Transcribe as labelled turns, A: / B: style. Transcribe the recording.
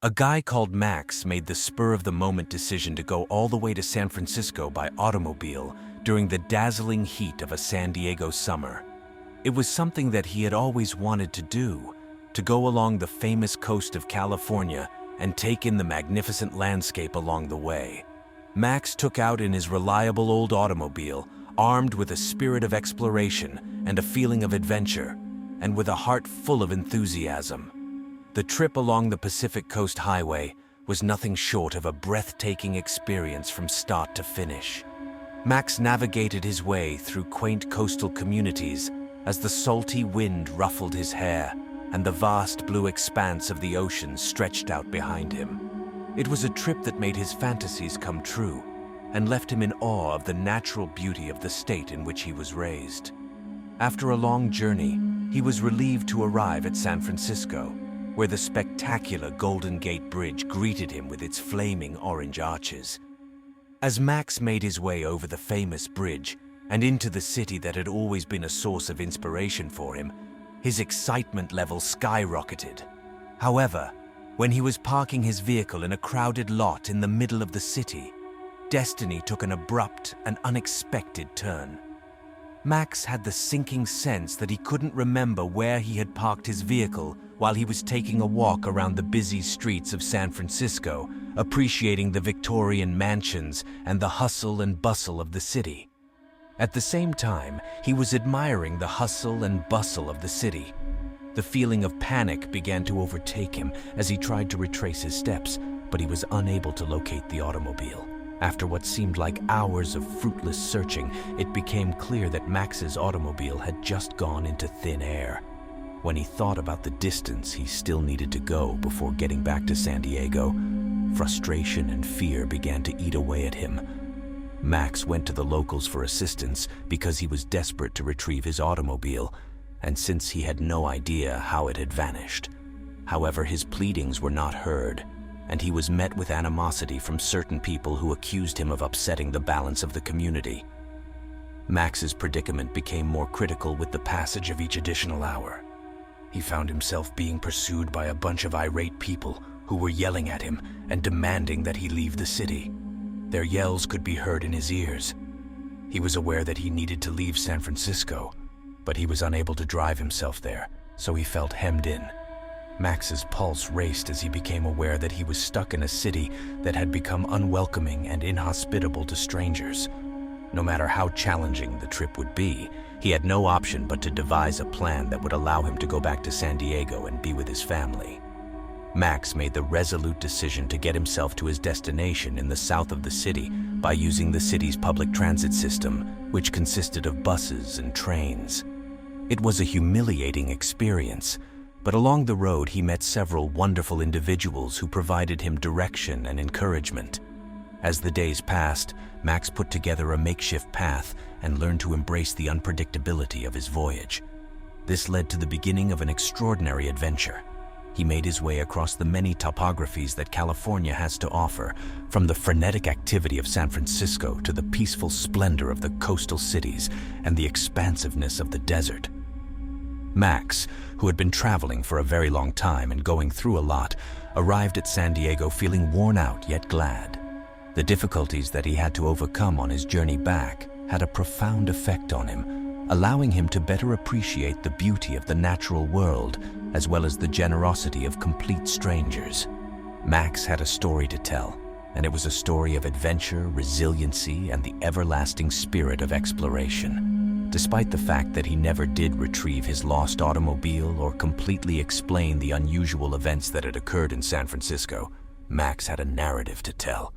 A: A guy called Max made the spur-of-the-moment decision to go all the way to San Francisco by automobile during the dazzling heat of a San Diego summer. It was something that he had always wanted to do, to go along the famous coast of California and take in the magnificent landscape along the way. Max took out in his reliable old automobile, armed with a spirit of exploration and a feeling of adventure, and with a heart full of enthusiasm. The trip along the Pacific Coast Highway was nothing short of a breathtaking experience from start to finish. Max navigated his way through quaint coastal communities as the salty wind ruffled his hair and the vast blue expanse of the ocean stretched out behind him. It was a trip that made his fantasies come true and left him in awe of the natural beauty of the state in which he was raised. After a long journey, he was relieved to arrive at San Francisco, where the spectacular Golden Gate Bridge greeted him with its flaming orange arches. As Max made his way over the famous bridge and into the city that had always been a source of inspiration for him, his excitement level skyrocketed. However, when he was parking his vehicle in a crowded lot in the middle of the city, destiny took an abrupt and unexpected turn. Max had the sinking sense that he couldn't remember where he had parked his vehicle while he was taking a walk around the busy streets of San Francisco, appreciating the Victorian mansions and the hustle and bustle of the city. At the same time, he was admiring the hustle and bustle of the city. The feeling of panic began to overtake him as he tried to retrace his steps, but he was unable to locate the automobile. After what seemed like hours of fruitless searching, it became clear that Max's automobile had just gone into thin air. When he thought about the distance he still needed to go before getting back to San Diego, frustration and fear began to eat away at him. Max went to the locals for assistance because he was desperate to retrieve his automobile, and since he had no idea how it had vanished. However, his pleadings were not heard, and he was met with animosity from certain people who accused him of upsetting the balance of the community. Max's predicament became more critical with the passage of each additional hour. He found himself being pursued by a bunch of irate people who were yelling at him and demanding that he leave the city. Their yells could be heard in his ears. He was aware that he needed to leave San Francisco, but he was unable to drive himself there, so he felt hemmed in. Max's pulse raced as he became aware that he was stuck in a city that had become unwelcoming and inhospitable to strangers. No matter how challenging the trip would be, he had no option but to devise a plan that would allow him to go back to San Diego and be with his family. Max made the resolute decision to get himself to his destination in the south of the city by using the city's public transit system, which consisted of buses and trains. It was a humiliating experience, but along the road he met several wonderful individuals who provided him direction and encouragement. As the days passed, Max put together a makeshift path and learned to embrace the unpredictability of his voyage. This led to the beginning of an extraordinary adventure. He made his way across the many topographies that California has to offer, from the frenetic activity of San Francisco to the peaceful splendor of the coastal cities and the expansiveness of the desert. Max, who had been traveling for a very long time and going through a lot, arrived at San Diego feeling worn out yet glad. The difficulties that he had to overcome on his journey back had a profound effect on him, allowing him to better appreciate the beauty of the natural world as well as the generosity of complete strangers. Max had a story to tell, and it was a story of adventure, resiliency, and the everlasting spirit of exploration. Despite the fact that he never did retrieve his lost automobile or completely explain the unusual events that had occurred in San Francisco, Max had a narrative to tell.